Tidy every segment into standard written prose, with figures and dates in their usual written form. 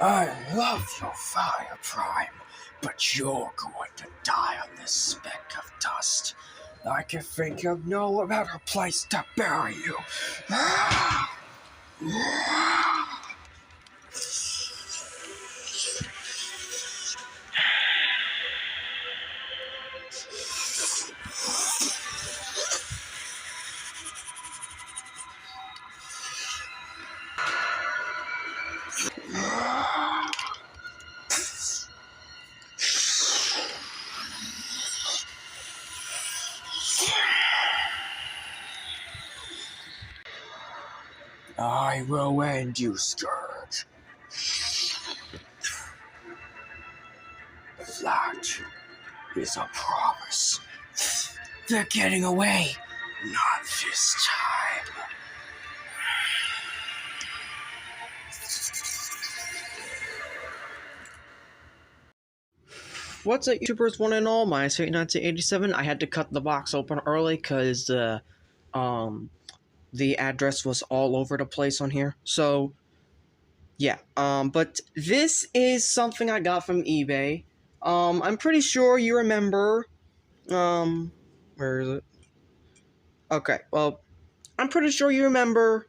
I love your fire, Prime, but you're going to die on this speck of dust. I can think of no better place to bury you. I will end you, Scourge. That is a promise. They're getting away. Not this time. What's up, YouTubers one and all? My name is 1987. I had to cut the box open early because the address was all over the place on here. So yeah, but this is something I got from eBay. I'm pretty sure you remember, where is it? Okay, well, I'm pretty sure you remember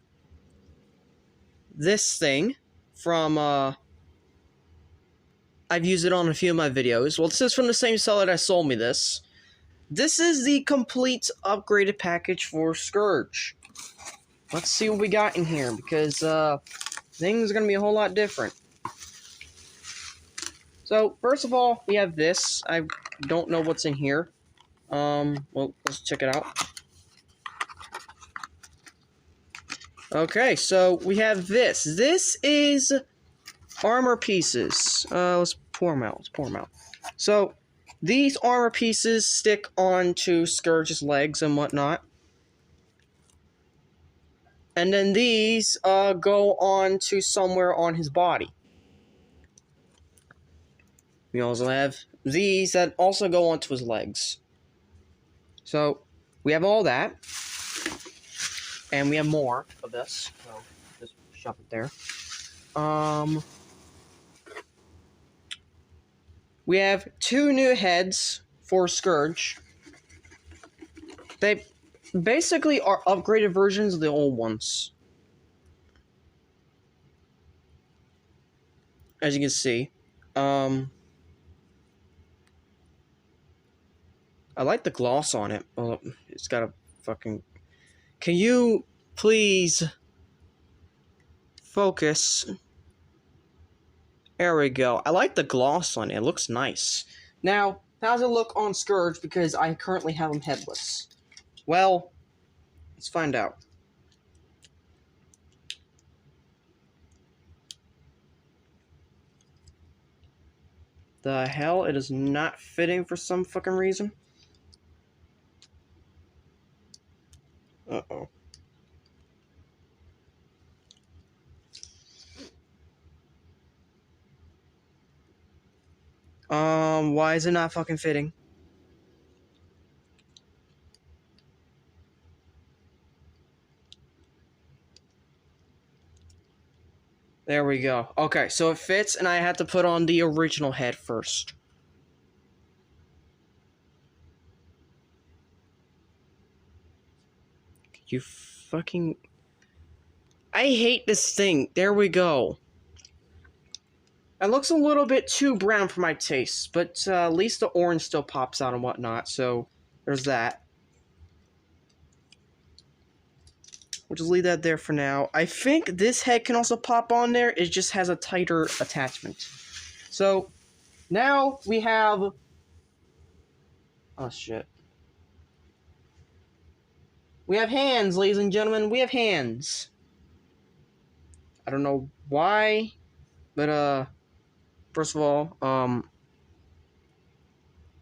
this thing from, I've used it on a few of my videos. Well, this is from the same seller that sold me this. This is the complete upgraded package for Scourge. Let's see what we got in here, because, things are going to be a whole lot different. So, first of all, we have this. I don't know what's in here. Well, let's check it out. Okay, so we have this. This is armor pieces. Let's pour them out. So, these armor pieces stick onto Scourge's legs and whatnot. And then these go on to somewhere on his body. We also have these that also go onto his legs. So, we have all that. And we have more of this. So, just shove it there. We have 2 new heads for Scourge. They basically are upgraded versions of the old ones. As you can see. I like the gloss on it. Well, it's got a fucking... Can you please focus? There we go. I like the gloss on it. It looks nice. Now, how does it look on Scourge? Because I currently have him headless. Well, let's find out. The hell? It is not fitting for some fucking reason. Uh-oh. Why is it not fucking fitting? There we go. Okay, so it fits, and I had to put on the original head first. You fucking... I hate this thing. There we go. It looks a little bit too brown for my taste, but at least the orange still pops out and whatnot, so there's that. We'll just leave that there for now. I think this head can also pop on there. It just has a tighter attachment. So, now we have... Oh, shit. We have hands, ladies and gentlemen. We have hands. I don't know why, but, first of all,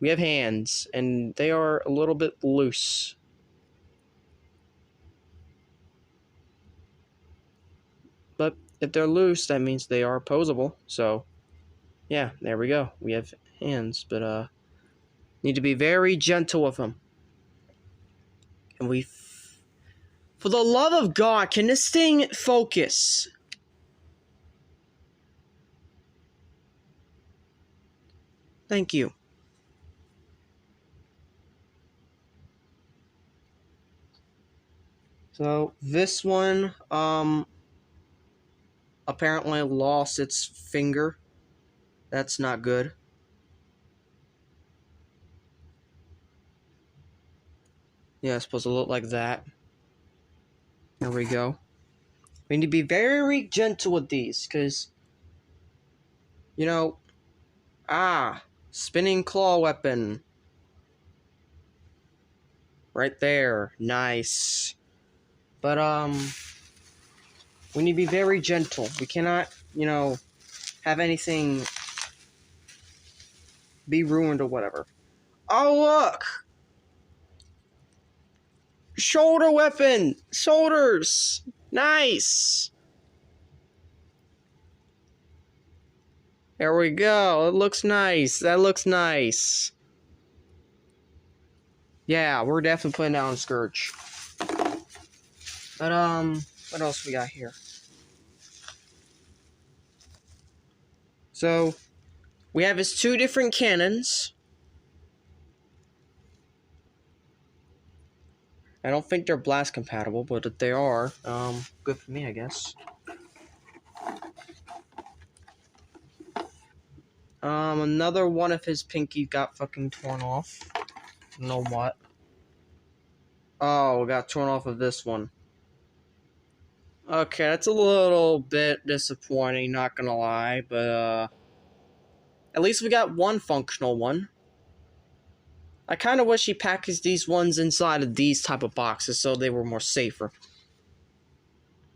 we have hands, and they are a little bit loose. But if they're loose, that means they are posable. So, yeah, there we go. We have hands, but, need to be very gentle with them. And for the love of God, can this thing focus? Thank you. So, this one, apparently lost its finger. That's not good. Yeah, it's supposed to look like that. There we go. We need to be very gentle with these, because, you know, spinning claw weapon. Right there. Nice. But, we need to be very gentle. We cannot, have anything be ruined or whatever. Oh, look! Shoulder weapon! Shoulders! Nice! There we go. It looks nice. That looks nice. Yeah, we're definitely putting down Scourge. But, what else we got here? So, we have his 2 different cannons. I don't think they're blast compatible, but if they are, good for me, I guess. Another one of his pinkies got fucking torn off. You know what? Oh, got torn off of this one. Okay, that's a little bit disappointing, not gonna lie, but, at least we got one functional one. I kind of wish he packaged these ones inside of these type of boxes so they were more safer.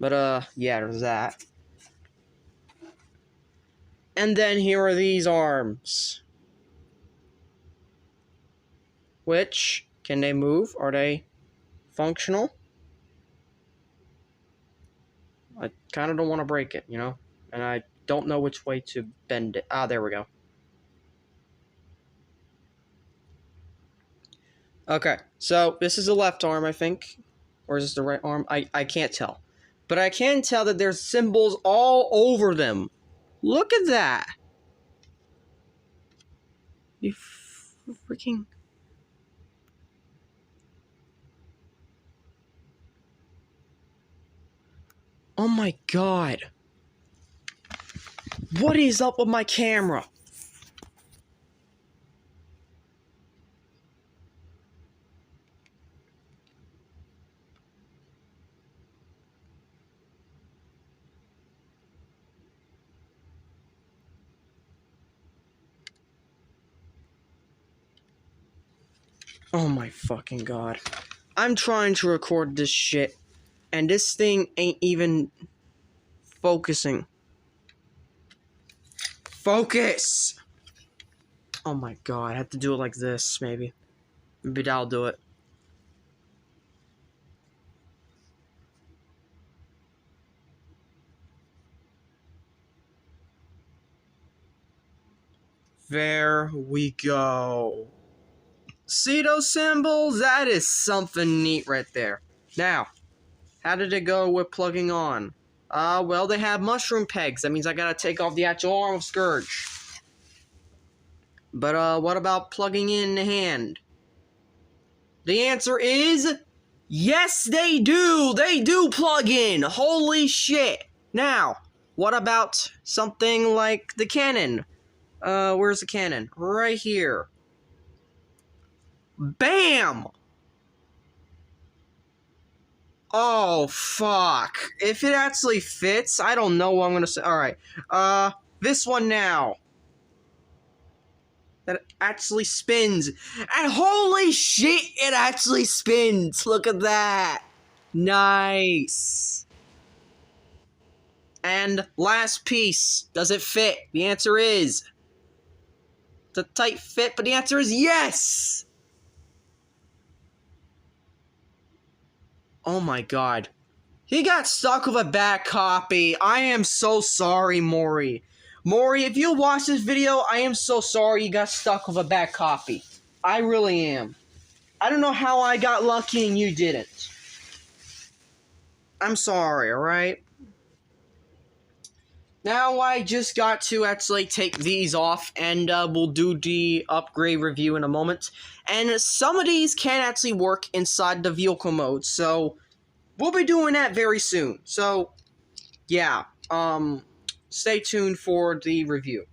But, yeah, there's that. And then here are these arms. Which, can they move? Are they functional? I kind of don't want to break it, And I don't know which way to bend it. Ah, there we go. Okay, so this is the left arm, I think. Or is this the right arm? I can't tell. But I can tell that there's symbols all over them. Look at that. You freaking... Oh my god. What is up with my camera? Oh my fucking god. I'm trying to record this shit, and this thing ain't even focusing. Focus! Oh my god, I have to do it like this, maybe. Maybe that'll do it. There we go. See those symbols? That is something neat right there. Now, how did it go with plugging on? Well, they have mushroom pegs. That means I gotta take off the actual arm of Scourge. But, what about plugging in the hand? The answer is... yes, they do! They do plug in! Holy shit! Now, what about something like the cannon? Where's the cannon? Right here. BAM! Oh, fuck. If it actually fits, I don't know what I'm gonna say. Alright. This one now. That actually spins. And holy shit, it actually spins. Look at that. Nice. And last piece. Does it fit? The answer is... it's a tight fit, but the answer is yes! Oh my god. He got stuck with a bad copy. I am so sorry, Maury. Maury, if you watch this video, I am so sorry you got stuck with a bad copy. I really am. I don't know how I got lucky and you didn't. I'm sorry, alright? Now I just got to actually take these off, and we'll do the upgrade review in a moment. And some of these can actually work inside the vehicle mode, so we'll be doing that very soon. So, yeah, stay tuned for the review,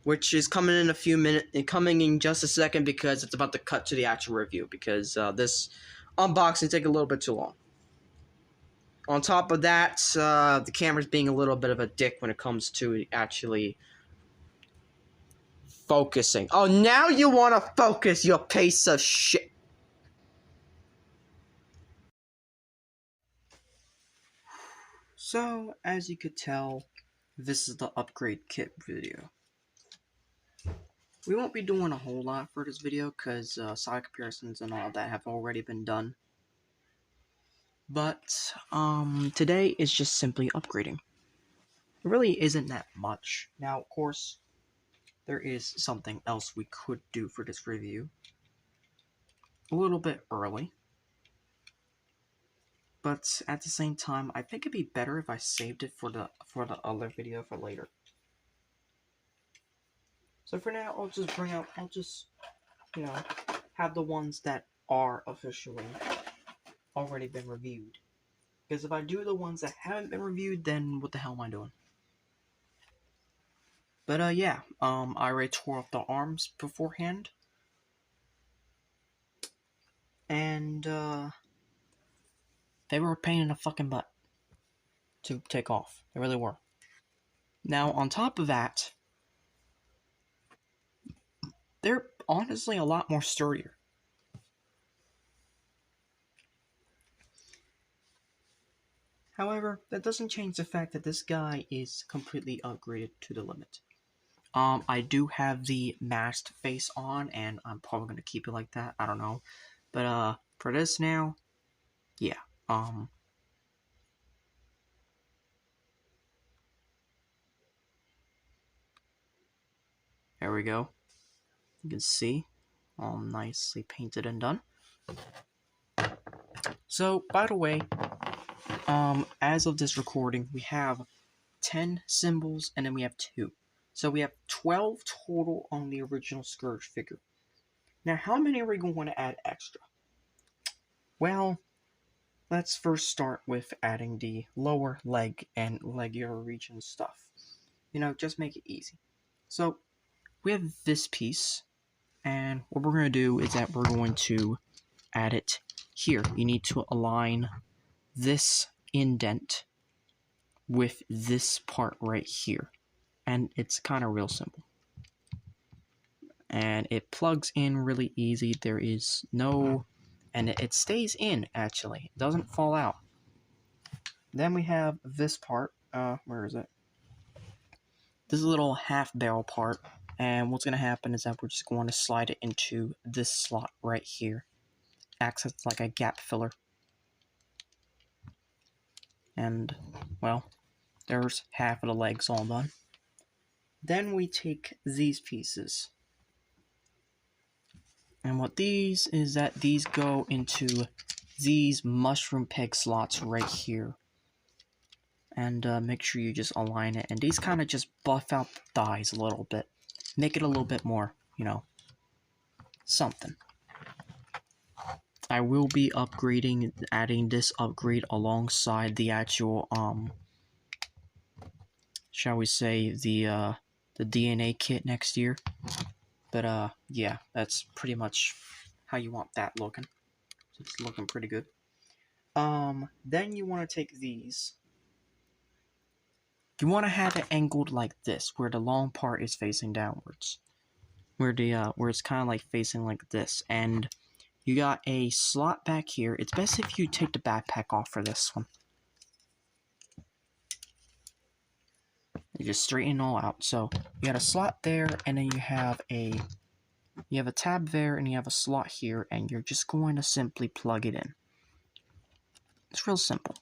which is coming in a few minutes, coming in just a second, because it's about to cut to the actual review, because this unboxing take a little bit too long. On top of that, the camera's being a little bit of a dick when it comes to actually focusing. Oh, now you want to focus, you piece of shit. So, as you could tell, this is the upgrade kit video. We won't be doing a whole lot for this video, because side comparisons and all that have already been done. But, today is just simply upgrading. It really isn't that much. Now, of course, there is something else we could do for this review. A little bit early. But at the same time, I think it'd be better if I saved it for the other video for later. So for now, I'll just, you know, have the ones that are officially already been reviewed. Because if I do the ones that haven't been reviewed, then what the hell am I doing? But yeah, I already tore off the arms beforehand. And they were a pain in the fucking butt to take off. They really were. Now, on top of that, they're honestly a lot more sturdier. However, that doesn't change the fact that this guy is completely upgraded to the limit. I do have the masked face on, and I'm probably going to keep it like that. I don't know. But, for this now, yeah. There we go. You can see, all nicely painted and done. So, by the way, as of this recording, we have 10 symbols, and then we have 2. So we have 12 total on the original Scourge figure. Now, how many are we going to add extra? Well, let's first start with adding the lower leg and legular region stuff. You know, just make it easy. So, we have this piece, and what we're going to do is that we're going to add it here. You need to align this indent with this part right here. And it's kind of real simple. And it plugs in really easy. There is no... and it stays in, actually. It doesn't fall out. Then we have this part. Where is it? This little half barrel part. And what's going to happen is that we're just going to slide it into this slot right here. Acts as like a gap filler. And, well, there's half of the legs all done. Then we take these pieces. And what these is that these go into these mushroom peg slots right here. And make sure you just align it. And these kind of just buff out the thighs a little bit. Make it a little bit more, you know, something. I will be upgrading, adding this upgrade alongside the actual, shall we say, the DNA kit next year. But, yeah, that's pretty much how you want that looking. So it's looking pretty good. Then you want to take these. You want to have it angled like this, where the long part is facing downwards. Where it's kind of like facing like this. And you got a slot back here. It's best if you take the backpack off for this one. You just straighten it all out. So you got a slot there, and then you have a tab there, and you have a slot here, and you're just going to simply plug it in. It's real simple.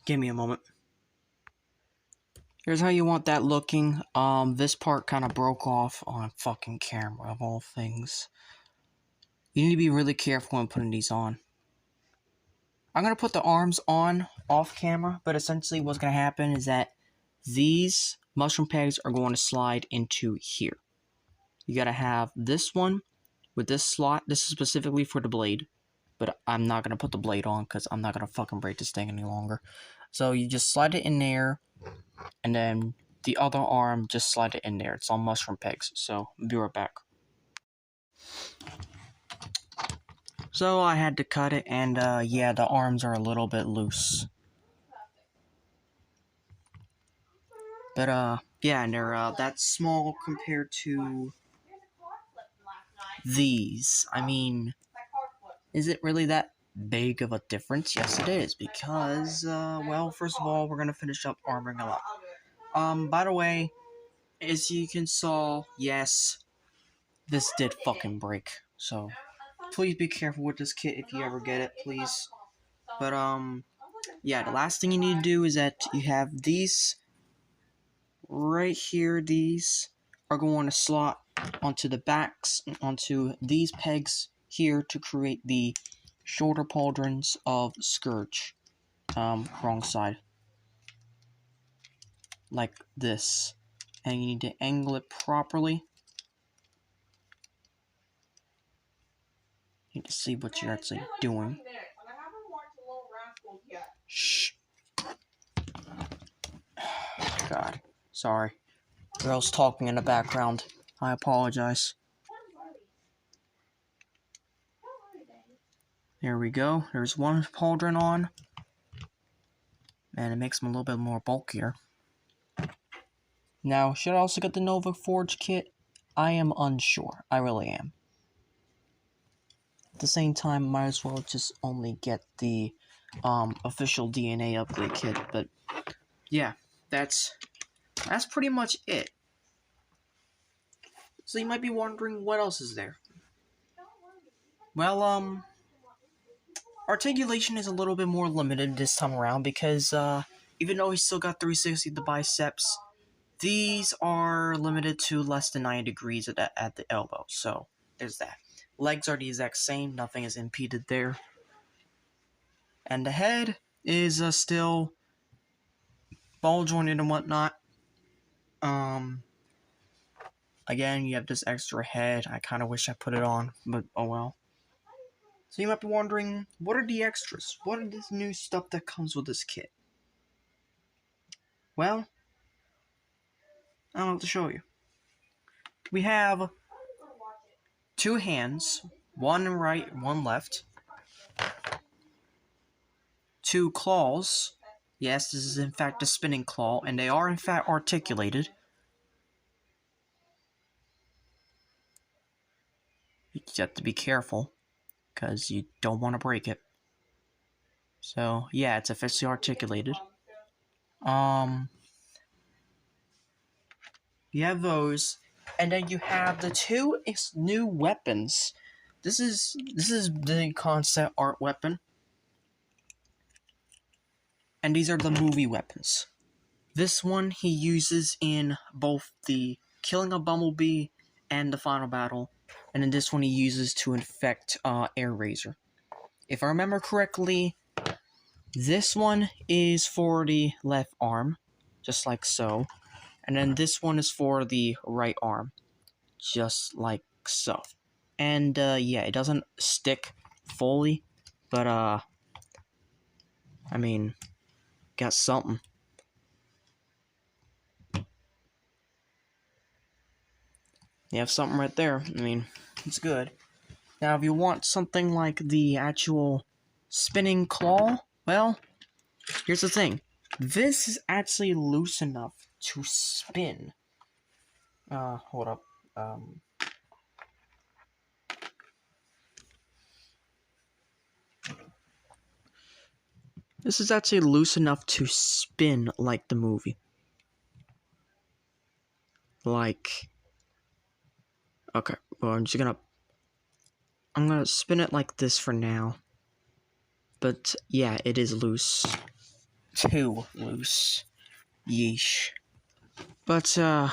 Give me a moment. Here's how you want that looking. This part kind of broke off on fucking camera, of all things. You need to be really careful when putting these on. I'm going to put the arms on off camera, but essentially what's going to happen is that these mushroom pegs are going to slide into here. You got to have this one with this slot. This is specifically for the blade, but I'm not going to put the blade on because I'm not going to fucking break this thing any longer. So you just slide it in there, and then the other arm, just slide it in there. It's all mushroom pegs, so I'll be right back. So I had to cut it, and yeah, the arms are a little bit loose. But yeah, and they're that small compared to these. I mean, is it really that big of a difference? Yes, it is, because, well, first of all, we're gonna finish up armoring them up. By the way, as you can saw, yes, this did fucking break, so please be careful with this kit if you ever get it, please. But, yeah, the last thing you need to do is that you have these right here. These are going to slot onto the backs, onto these pegs here to create the shoulder pauldrons of Scourge. Wrong side. Like this. And you need to angle it properly. You need to see what you're actually doing. Shh. God. Sorry. Girls talking in the background. I apologize. There we go. There's one pauldron on. And it makes them a little bit more bulkier. Now, should I also get the Nova Forge kit? I am unsure. I really am. At the same time, might as well just only get the official DNA upgrade kit. But yeah, that's pretty much it. So you might be wondering what else is there. Well, articulation is a little bit more limited this time around because even though he's still got 360 the biceps, these are limited to less than 90 degrees at the elbow. So there's that. Legs are the exact same. Nothing is impeded there. And the head is still ball jointed and whatnot. Again, you have this extra head. I kind of wish I put it on, but oh well. So you might be wondering, what are the extras? What are this new stuff that comes with this kit? Well, I don't know what to show you. We have 2 hands, one right, one left. 2 claws. Yes, this is in fact a spinning claw, and they are in fact articulated. You just have to be careful, because you don't want to break it. So, yeah, it's officially articulated. You have those, and then you have the 2 new weapons. This is the concept art weapon. And these are the movie weapons. This one he uses in both the killing of Bumblebee and the final battle. And then this one he uses to infect Air Razor. If I remember correctly, this one is for the left arm, just like so. And then this one is for the right arm, just like so. And yeah, it doesn't stick fully, but I mean, got something. You have something right there. I mean, it's good. Now, if you want something like the actual spinning claw, well, here's the thing. This is actually loose enough to spin. Hold up. This is actually loose enough to spin like the movie. Like... Okay, well, I'm gonna spin it like this for now. But, yeah, it is loose. too loose. Yeesh. But, I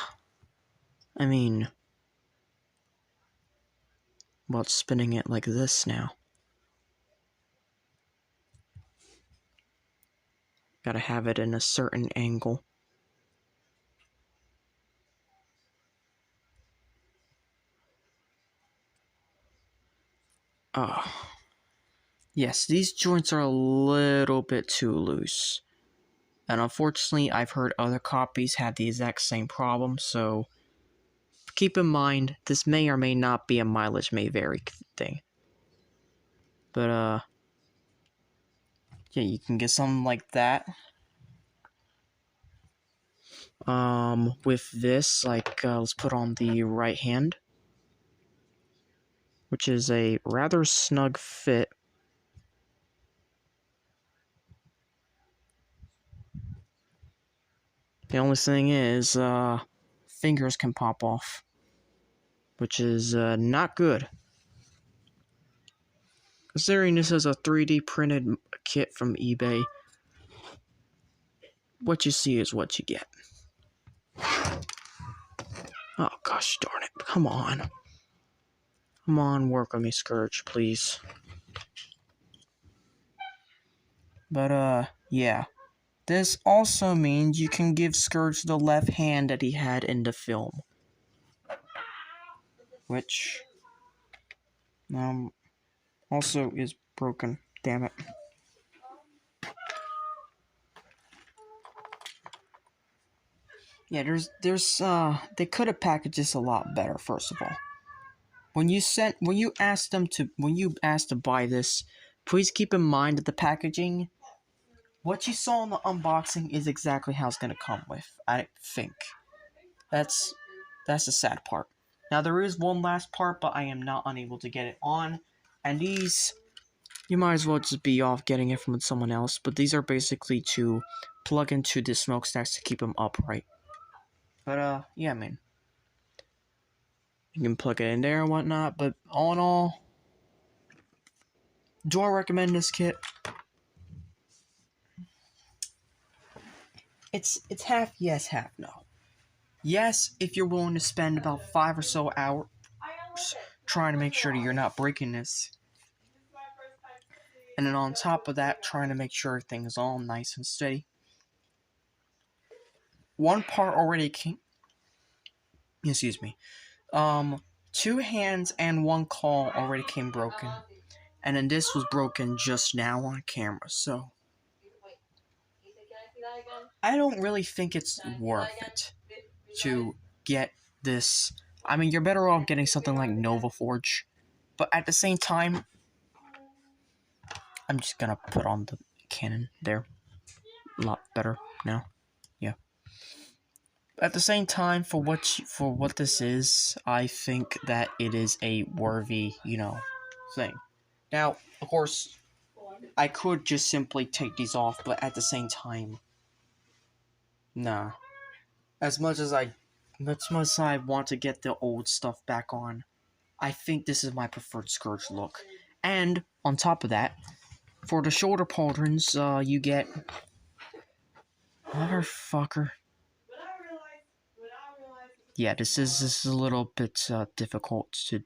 mean, what's spinning it like this now? Gotta have it in a certain angle. Yes, these joints are a little bit too loose. And unfortunately, I've heard other copies have the exact same problem, so keep in mind, this may or may not be a mileage may vary thing. But, yeah, you can get something like that. With this, like, let's put on the right hand, which is a rather snug fit. The only thing is, fingers can pop off, which is, not good. Considering this is a 3D printed kit from eBay, what you see is what you get. Oh, gosh darn it. Come on. Come on, work on me, Scourge, please. But, yeah. This also means you can give Scourge the left hand that he had in the film. Which, also is broken. Damn it. Yeah, they could have packaged this a lot better, first of all. When you asked to buy this, please keep in mind that the packaging, what you saw in the unboxing is exactly how it's gonna come with, I think. That's the sad part. Now, there is one last part, but I am not unable to get it on, and these, you might as well just be off getting it from someone else, but these are basically to plug into the smokestacks to keep them upright. But, yeah, man. You can plug it in there and whatnot, but all in all, do I recommend this kit? It's half yes, half no. Yes, if you're willing to spend about 5 or so hours trying to make sure that you're not breaking this. And then on top of that, trying to make sure everything is all nice and steady. One part already came... Excuse me. 2 hands and 1 claw already came broken. And then this was broken just now on camera, so... I don't really think it's worth it to get this. I mean, you're better off getting something like Nova Forge, but at the same time, I'm just gonna put on the cannon there. A lot better now. Yeah. At the same time, for what this is, I think that it is a worthy, thing. Now, of course, I could just simply take these off, but at the same time, nah. As much as I want to get the old stuff back on, I think this is my preferred Scourge look. And, on top of that, for the shoulder pauldrons, you get... Motherfucker. Yeah, this is a little bit, difficult to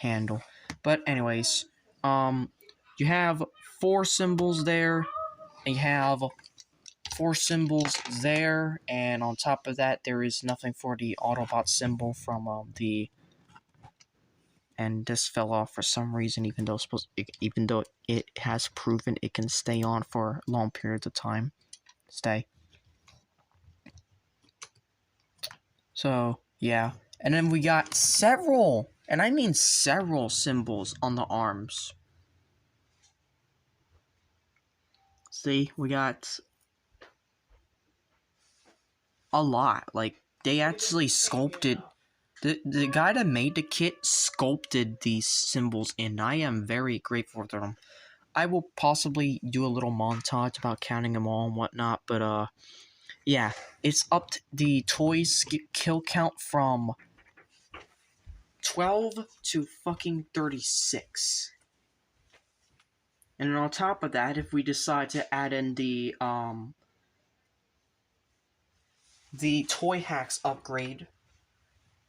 handle. But anyways, you have 4 symbols there, and you have 4 symbols there, and on top of that, there is nothing for the Autobot symbol from, and this fell off for some reason, even though it has proven it can stay on for long periods of time. So, yeah. And then we got several, and I mean several symbols on the arms. See, we got a lot. Like, they actually sculpted... The guy that made the kit sculpted these symbols, and I am very grateful to them. I will possibly do a little montage about counting them all and whatnot, but, yeah. It's upped the toys kill count from 12 to fucking 36. And then on top of that, if we decide to add in the toy hacks upgrade,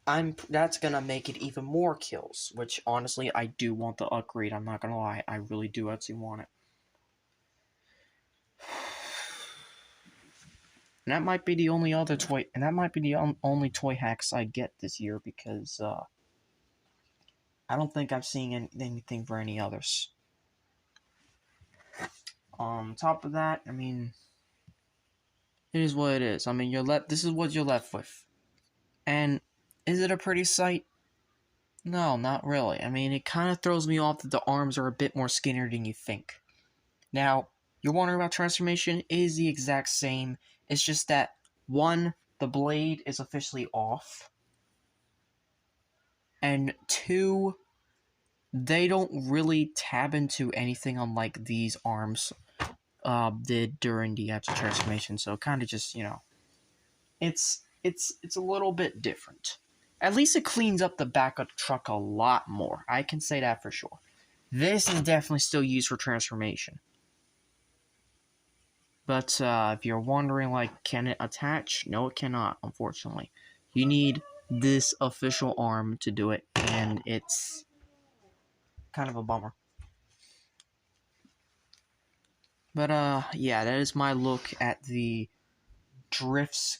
that's gonna make it even more kills, which honestly I do want the upgrade, I'm not gonna lie, I really do actually want it. And that might be the only other toy, and that might be the only toy hacks I get this year, because I don't think I'm seeing anything for any others. On top of that, I mean, it is what it is. I mean, this is what you're left with. And is it a pretty sight? No, not really. I mean, it kind of throws me off that the arms are a bit more skinnier than you think. Now, you're wondering about transformation? It is the exact same. It's just that, one, the blade is officially off. And two, they don't really tab into anything unlike these arms did during the actual transformation. So kind of just, it's a little bit different. At least it cleans up the back of the truck a lot more. I can say that for sure. This is definitely still used for transformation. But if you're wondering, like, can it attach? No, it cannot, unfortunately. You need this official arm to do it, and it's kind of a bummer. But yeah, that is my look at the Drift's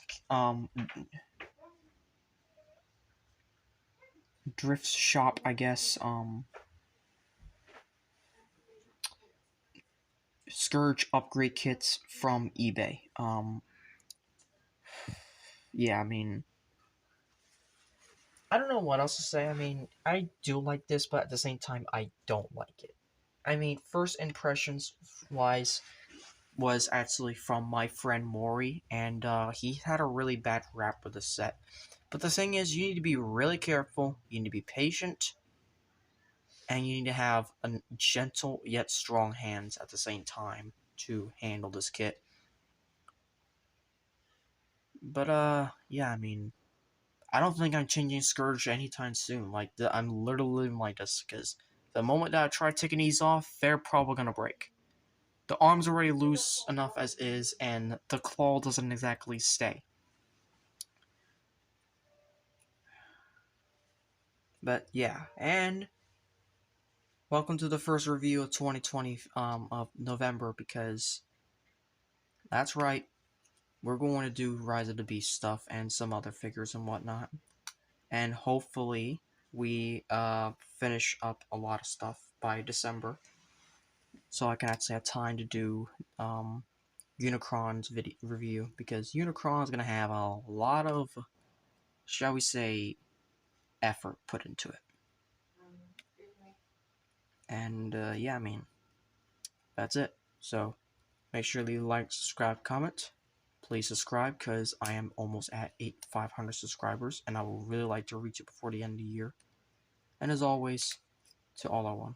Drift shop, I guess. Scourge upgrade kits from eBay. Yeah, I mean, I don't know what else to say. I mean, I do like this, but at the same time, I don't like it. I mean, first impressions wise was actually from my friend Maury, and he had a really bad rap with the set. But the thing is, you need to be really careful, you need to be patient, and you need to have a gentle yet strong hands at the same time to handle this kit. But yeah, I mean, I don't think I'm changing Scourge anytime soon. Like, I'm literally living like this, because the moment that I try taking these off, they're probably gonna break. The arm's already loose enough as is, and the claw doesn't exactly stay. But yeah, and welcome to the first review of 2020 of November, because that's right, we're going to do Rise of the Beast stuff and some other figures and whatnot. And hopefully we finish up a lot of stuff by December, so I can actually have time to do Unicron's review, because Unicron's going to have a lot of, shall we say, effort put into it. And yeah, I mean, that's it. So make sure to leave a like, subscribe, comment. Please subscribe, because I am almost at 500 subscribers, and I would really like to reach it before the end of the year. And as always, to all are one.